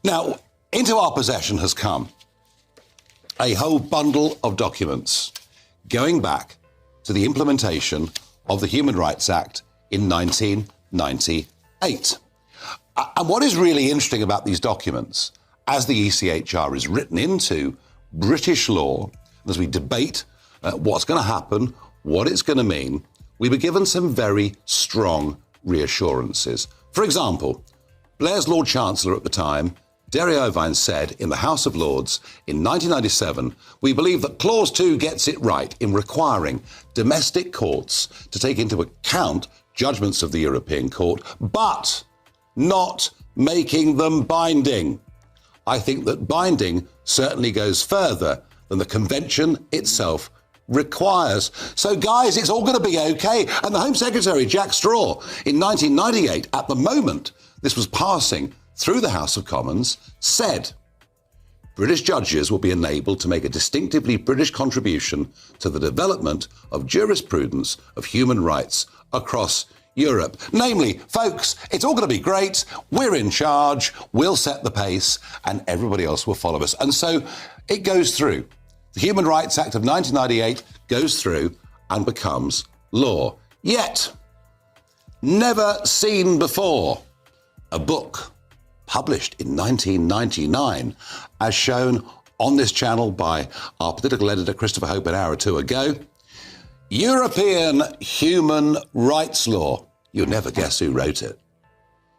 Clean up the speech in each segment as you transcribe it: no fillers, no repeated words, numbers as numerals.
Now, into our possession has come a whole bundle of documents going back to the implementation of the Human Rights Act in 1998. And what is really interesting about these documents, as the ECHR is written into British law, as we debate what's going to happen, what it's going to mean, we were given some very strong reassurances. For example, Blair's Lord Chancellor at the time, Derry Irvine, said in the House of Lords in 1997, "We believe that Clause 2 gets it right in requiring domestic courts to take into account judgments of the European Court, but not making them binding." I think that binding certainly goes further than the Convention itself requires. So, guys, it's all going to be OK. And the Home Secretary, Jack Straw, in 1998, at the moment this was passing through the House of Commons, said British judges will be enabled to make a distinctively British contribution to the development of jurisprudence of human rights across Europe. Namely, folks, it's all going to be great. We're in charge. We'll set the pace and everybody else will follow us. And so it goes through. The Human Rights Act of 1998 goes through and becomes law. Yet, never seen before, a book published in 1999, as shown on this channel by our political editor Christopher Hope an hour or two ago, European Human Rights Law. You'll never guess who wrote it.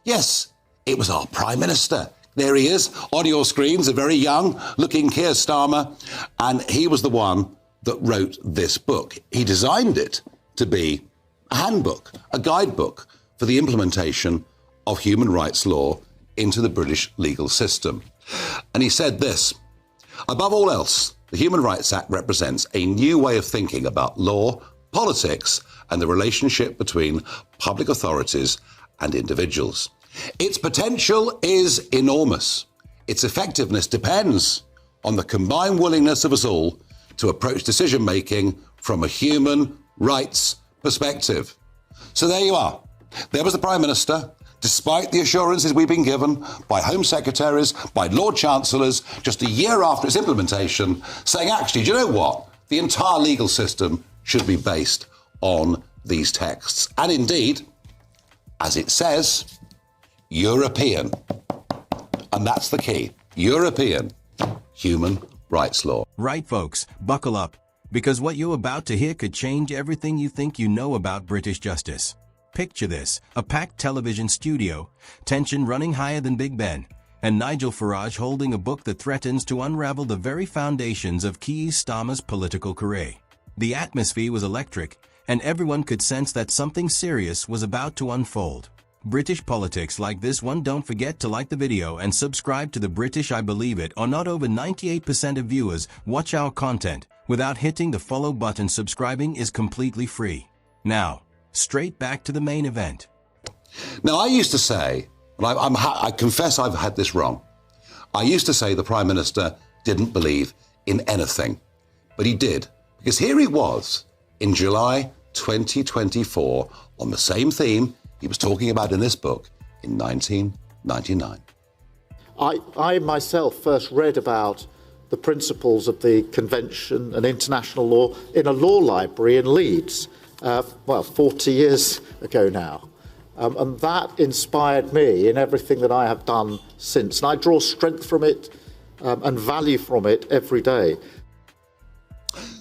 Yes, it was our Prime Minister. There he is on your screens, a very young-looking Keir Starmer, and he was the one that wrote this book. He designed it to be a handbook, a guidebook for the implementation of human rights law into the British legal system. And he said this: "Above all else, the Human Rights Act represents a new way of thinking about law, politics, and the relationship between public authorities and individuals. Its potential is enormous. Its effectiveness depends on the combined willingness of us all to approach decision-making from a human rights perspective." So there you are. There was the Prime Minister, despite the assurances we've been given by Home Secretaries, by Lord Chancellors, just a year after its implementation, saying, actually, do you know what? The entire legal system should be based on these texts. And indeed, as it says, European. And that's the key. European human rights law. Right, folks, buckle up, because what you're about to hear could change everything you think you know about British justice. Picture this: a packed television studio, tension running higher than Big Ben, and Nigel Farage holding a book that threatens to unravel the very foundations of Keir Starmer's political career. The atmosphere was electric, and everyone could sense that something serious was about to unfold. British politics like this one. Don't forget to like the video and subscribe to the British I Believe It or Not. Over 98% of viewers watch our content without hitting the follow button. Subscribing is completely free. Now, straight back to the main event. Now, I used to say, and I confess I've had this wrong, I used to say the Prime Minister didn't believe in anything, but he did, because here he was in July 2024 on the same theme he was talking about in this book in 1999. I myself first read about the principles of the Convention and international law in a law library in Leeds, 40 years ago now. And that inspired me in everything that I have done since. And I draw strength from it and value from it every day.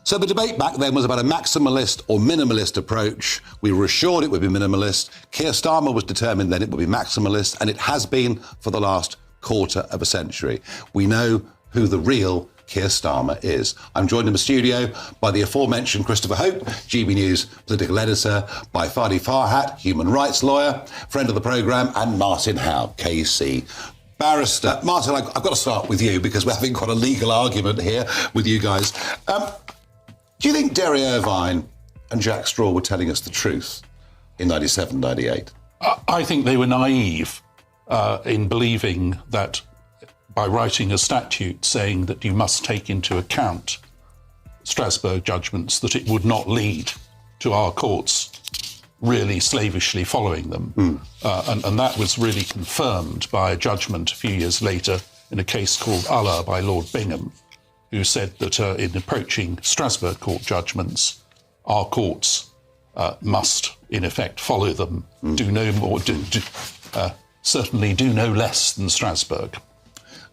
So the debate back then was about a maximalist or minimalist approach. We were assured it would be minimalist. Keir Starmer was determined then it would be maximalist, and it has been for the last quarter of a century. We know who the real Keir Starmer is. I'm joined in the studio by the aforementioned Christopher Hope, GB News political editor, by Nigel Farage, human rights lawyer, friend of the programme, and Martin Howe, KC barrister. Martin, I've got to start with you because we're having quite a legal argument here with you guys. Do you think Derry Irvine and Jack Straw were telling us the truth in 97, 98? I think they were naive in believing that by writing a statute saying that you must take into account Strasbourg judgments, that it would not lead to our courts really slavishly following them. And that was really confirmed by a judgment a few years later in a case called Allah by Lord Bingham, who said that in approaching Strasbourg court judgments, our courts must, in effect, follow them, do no more, certainly do no less than Strasbourg.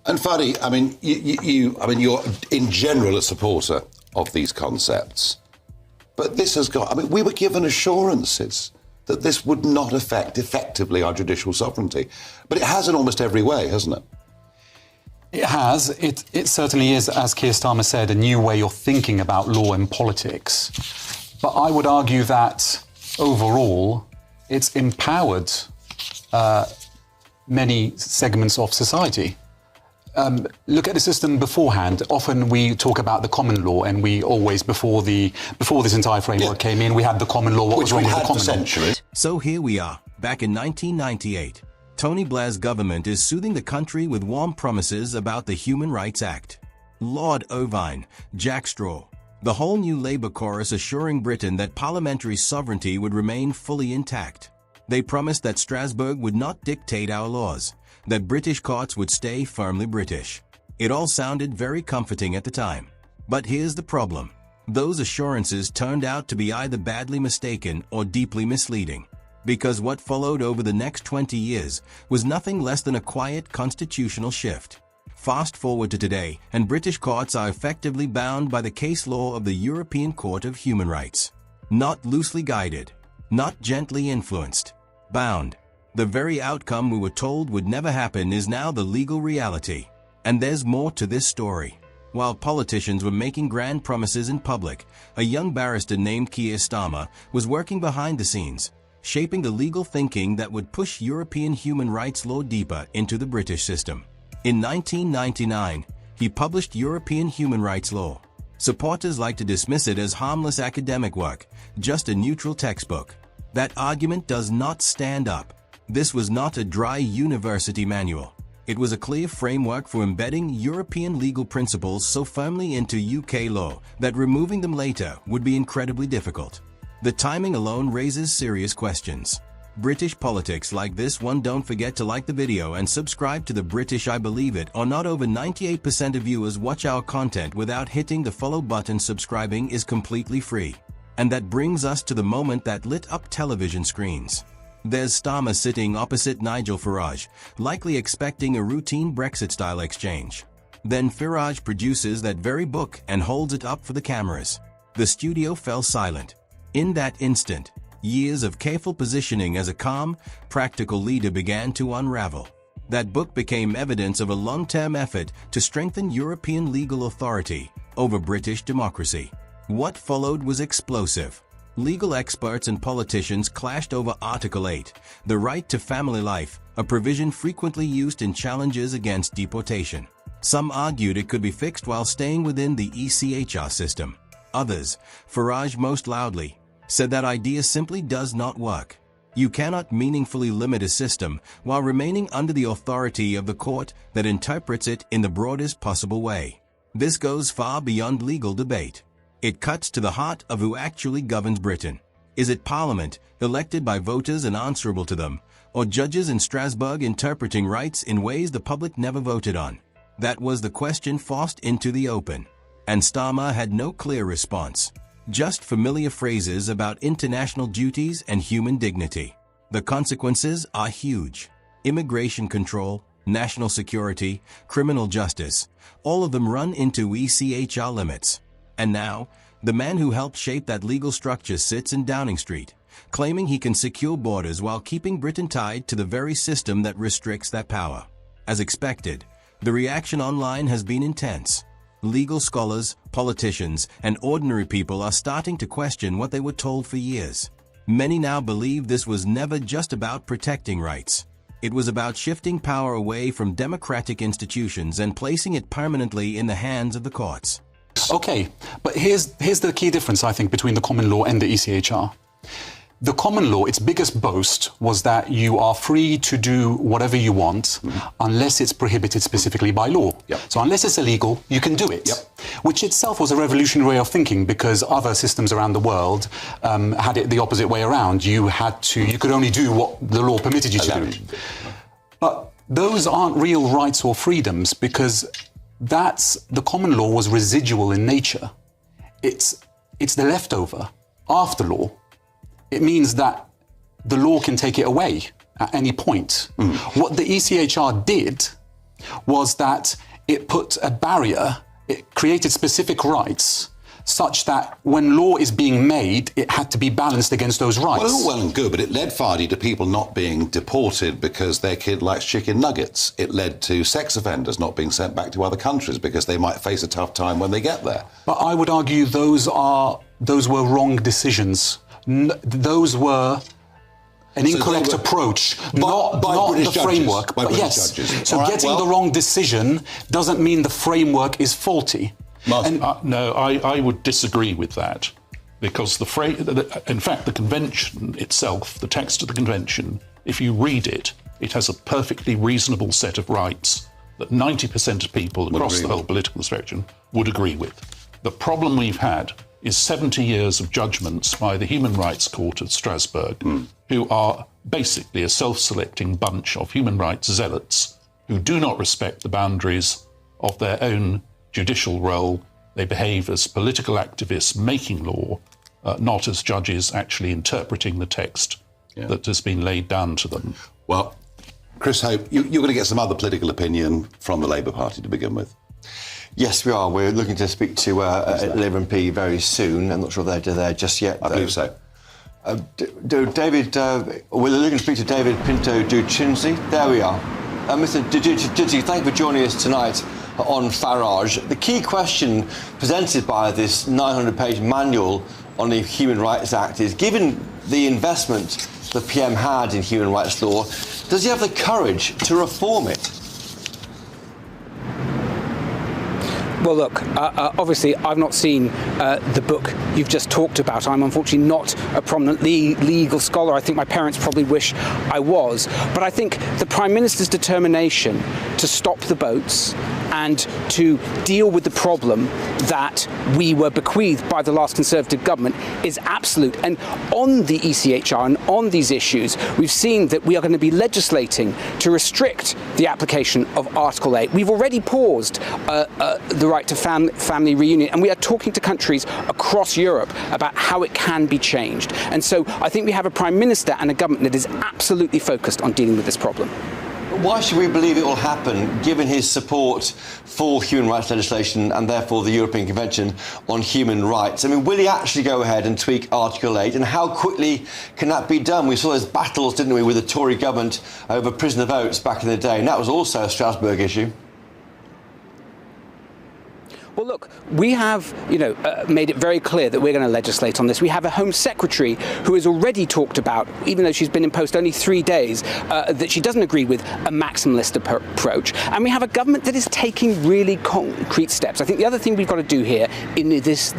And Fadi, I mean, you're in general a supporter of these concepts, but this has got. I mean, we were given assurances that this would not affect effectively our judicial sovereignty, but it has in almost every way, hasn't it? It has. It certainly is, as Keir Starmer said, a new way of thinking about law and politics. But I would argue that overall, it's empowered many segments of society. Look at the system beforehand. Often we talk about the common law, and we always, before this entire framework came in, we had the common law. What was wrong with the common law? So here we are, back in 1998. Tony Blair's government is soothing the country with warm promises about the Human Rights Act. Lord Irvine, Jack Straw, the whole new Labour chorus assuring Britain that parliamentary sovereignty would remain fully intact. They promised that Strasbourg would not dictate our laws, that British courts would stay firmly British. It all sounded very comforting at the time. But here's the problem. Those assurances turned out to be either badly mistaken or deeply misleading, because what followed over the next 20 years was nothing less than a quiet constitutional shift. Fast forward to today, and British courts are effectively bound by the case law of the European Court of Human Rights. Not loosely guided, not gently influenced, bound. The very outcome we were told would never happen is now the legal reality. And there's more to this story. While politicians were making grand promises in public, a young barrister named Keir Starmer was working behind the scenes, shaping the legal thinking that would push European human rights law deeper into the British system. In 1999, he published European Human Rights Law. Supporters like to dismiss it as harmless academic work, just a neutral textbook. That argument does not stand up. This was not a dry university manual. It was a clear framework for embedding European legal principles so firmly into UK law that removing them later would be incredibly difficult. The timing alone raises serious questions. British politics like this one. Don't forget to like the video and subscribe to the British I Believe It, or not over 98% of viewers watch our content without hitting the follow button. Subscribing is completely free. And that brings us to the moment that lit up television screens. There's Starmer sitting opposite Nigel Farage, likely expecting a routine Brexit-style exchange. Then Farage produces that very book and holds it up for the cameras. The studio fell silent. In that instant, years of careful positioning as a calm, practical leader began to unravel. That book became evidence of a long-term effort to strengthen European legal authority over British democracy. What followed was explosive. Legal experts and politicians clashed over Article 8, the right to family life, a provision frequently used in challenges against deportation. Some argued it could be fixed while staying within the ECHR system. Others, Farage most loudly, said that idea simply does not work. You cannot meaningfully limit a system while remaining under the authority of the court that interprets it in the broadest possible way. This goes far beyond legal debate. It cuts to the heart of who actually governs Britain. Is it Parliament, elected by voters and answerable to them, or judges in Strasbourg interpreting rights in ways the public never voted on? That was the question forced into the open. And Starmer had no clear response. Just familiar phrases about international duties and human dignity. The consequences are huge. Immigration control, national security, criminal justice, all of them run into ECHR limits. And now, the man who helped shape that legal structure sits in Downing Street, claiming he can secure borders while keeping Britain tied to the very system that restricts that power. As expected, the reaction online has been intense. Legal scholars, politicians, and ordinary people are starting to question what they were told for years. Many now believe this was never just about protecting rights. It was about shifting power away from democratic institutions and placing it permanently in the hands of the courts. Okay, but here's the key difference, I think, between the common law and the ECHR. The common law, its biggest boast was that you are free to do whatever you want unless it's prohibited specifically by law. Yep. So unless it's illegal, you can do it. Yep. which itself was a revolutionary way of thinking, because other systems around the world had it the opposite way around. You could only do what the law permitted you to do. But those aren't real rights or freedoms, because the common law was residual in nature. It's the leftover after law. It means that the law can take it away at any point. What the ECHR did was that it put a barrier, it created specific rights, such that when law is being made, it had to be balanced against those rights. Well, well and good, but it led, Fadi, to people not being deported because their kid likes chicken nuggets. It led to sex offenders not being sent back to other countries because they might face a tough time when they get there. But I would argue those were wrong decisions. Those were an incorrect approach, not the framework. By British judges. So getting the wrong decision doesn't mean the framework is faulty. No, I would disagree with that, because in fact, the convention itself, the text of the convention, if you read it, it has a perfectly reasonable set of rights that 90% of people across the whole political spectrum would agree with. The problem we've had is 70 years of judgments by the Human Rights Court of Strasbourg, who are basically a self-selecting bunch of human rights zealots who do not respect the boundaries of their own judicial role. They behave as political activists making law, not as judges actually interpreting the text that has been laid down to them. Well, Chris Hope, you're going to get some other political opinion from the Labour Party to begin with. Yes, we are. We're looking to speak to Labour MP very soon. I'm not sure they're there just yet. I believe so. David, we're looking to speak to David Pinto Ducinzi. There we are. Mr. Ducinzi, thank you for joining us tonight on Farage. The key question presented by this 900-page manual on the Human Rights Act is, given the investment the PM had in human rights law, does he have the courage to reform it? Well, look, obviously I've not seen the book you've just talked about. I'm unfortunately not a prominent legal scholar. I think my parents probably wish I was. But I think the Prime Minister's determination to stop the boats and to deal with the problem that we were bequeathed by the last Conservative government is absolute. And on the ECHR and on these issues, we've seen that we are going to be legislating to restrict the application of Article 8. We've already paused the right to family reunion, and we are talking to countries across Europe about how it can be changed. And so I think we have a Prime Minister and a government that is absolutely focused on dealing with this problem. Why should we believe it will happen, given his support for human rights legislation and therefore the European Convention on Human Rights? I mean, will he actually go ahead and tweak Article 8, and how quickly can that be done? We saw those battles, didn't we, with the Tory government over prisoner votes back in the day, and that was also a Strasbourg issue. Well, look, we have, made it very clear that we're going to legislate on this. We have a Home Secretary who has already talked about, even though she's been in post only 3 days, that she doesn't agree with a maximalist approach. And we have a government that is taking really concrete steps. I think the other thing we've got to do here in this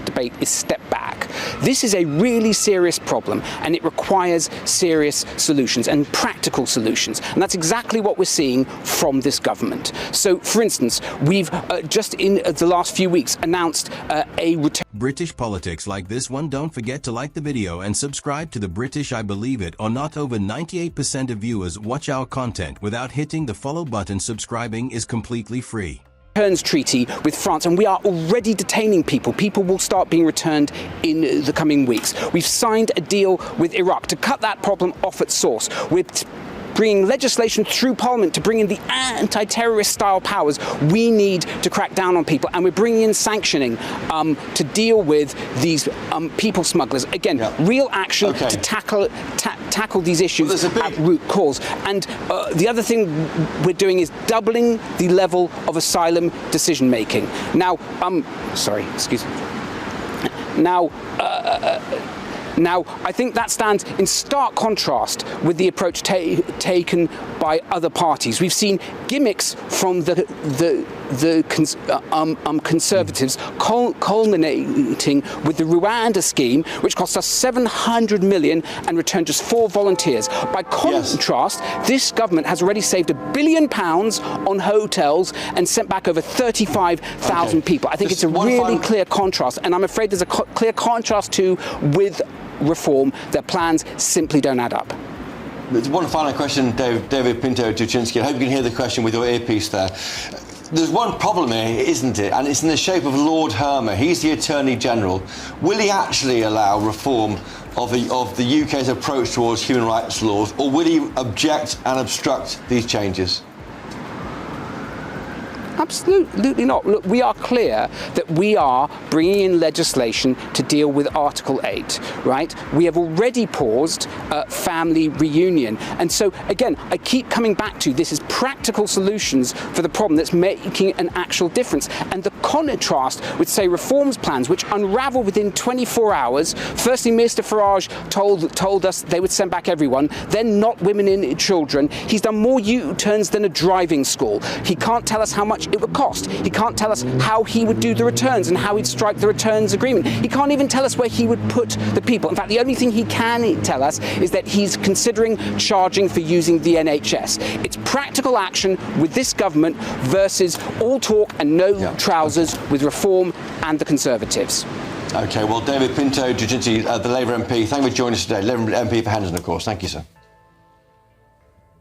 debate is step back. This is a really serious problem, and it requires serious solutions and practical solutions. And that's exactly what we're seeing from this government. So, for instance, we've just in the last few weeks announced a return. British politics like this one, don't forget to like the video and subscribe to the British I Believe It, or not over 98% of viewers watch our content without hitting the follow button. Subscribing is completely free. Treaty with France, and we are already detaining people. People will start being returned in the coming weeks. We've signed a deal with Iraq to cut that problem off at source. We're bringing legislation through Parliament to bring in the anti-terrorist style powers we need to crack down on people, and we're bringing in sanctioning to deal with these people smugglers. Again, real action to tackle these issues at root cause. And the other thing we're doing is doubling the level of asylum decision making. Now, Now, I think that stands in stark contrast with the approach taken by other parties. We've seen gimmicks from the the Conservatives, culminating with the Rwanda scheme, which cost us 700 million and returned just 4 volunteers. By contrast, this government has already saved £1 billion on hotels and sent back over 35,000 people. I think it's a really clear contrast, and I'm afraid there's a clear contrast too with reform. Their plans simply don't add up. There's one final question, David Pinto Duchinski. I hope you can hear the question with your earpiece there. There's one problem here, isn't it? And it's in the shape of Lord Hermer. He's the Attorney General. Will he actually allow reform of the UK's approach towards human rights laws, or will he object and obstruct these changes? Absolutely not. Look, we are clear that we are bringing in legislation to deal with Article 8, right? We have already paused family reunion. And so, again, I keep coming back to this is practical solutions for the problem that's making an actual difference. And the contrast with, say, reforms plans, which unravel within 24 hours. Firstly, Mr. Farage told us they would send back everyone, then not women and children. He's done more U-turns than a driving school. He can't tell us how much it would cost. He can't tell us how he would do the returns and how he'd strike the returns agreement. He can't even tell us where he would put the people. In fact, the only thing he can tell us is that he's considering charging for using the NHS. It's practical action with this government versus all talk and no trousers with reform and the Conservatives. OK, well, David Pinto Duchinski, the Labour MP, thank you for joining us today. Labour MP for Hendon, of course. Thank you, sir.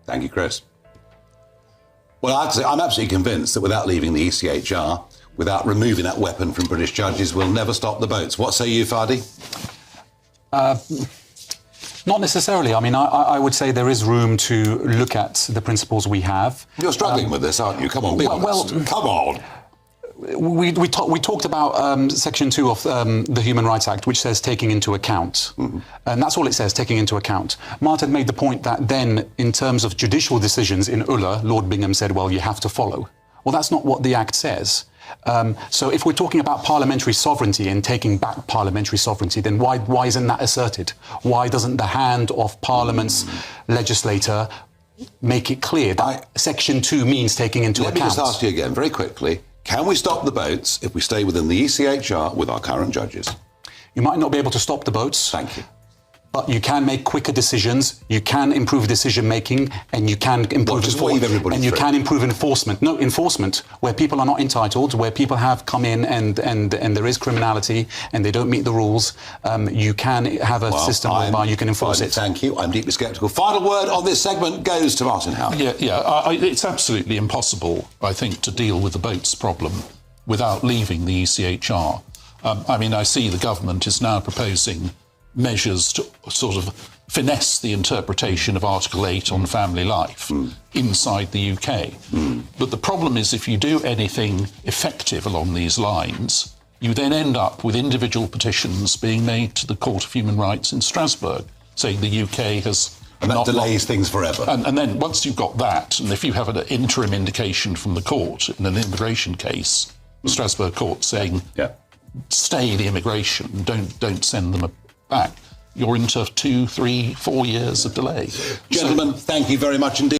Thank you, Chris. Well, I'm absolutely convinced that without leaving the ECHR, without removing that weapon from British judges, we'll never stop the boats. What say you, Fadi? Not necessarily. I mean, I would say there is room to look at the principles we have. You're struggling with this, aren't you? Come on, be honest. Come on. We talked about Section 2 of the Human Rights Act, which says taking into account. Mm-hmm. And that's all it says, taking into account. Martin made the point that then, in terms of judicial decisions in Ulla, Lord Bingham said, well, you have to follow. Well, that's not what the Act says. So if we're talking about parliamentary sovereignty and taking back parliamentary sovereignty, then why isn't that asserted? Why doesn't the hand of Parliament's legislator make it clear that Section 2 means taking into account? Let me just ask you again, very quickly. Can we stop the boats if we stay within the ECHR with our current judges? You might not be able to stop the boats. Thank you. But you can make quicker decisions, you can improve decision-making, and you can improve can improve enforcement. No, enforcement, where people are not entitled, where people have come in and there is criminality and they don't meet the rules, you can have a system whereby you can enforce it. Thank you. I'm deeply sceptical. Final word on this segment goes to Martin Howard. It's absolutely impossible, I think, to deal with the boats problem without leaving the ECHR. I mean, I see the government is now proposing measures to sort of finesse the interpretation of Article 8 on family life inside the UK. But the problem is, if you do anything effective along these lines, you then end up with individual petitions being made to the Court of Human Rights in Strasbourg, saying the UK has... And that delays things forever. And then once you've got that, and if you have an interim indication from the court in an immigration case, the Strasbourg court saying, stay the immigration, don't send them back, you're into 2, 3, 4 years of delay. Gentlemen, thank you very much indeed.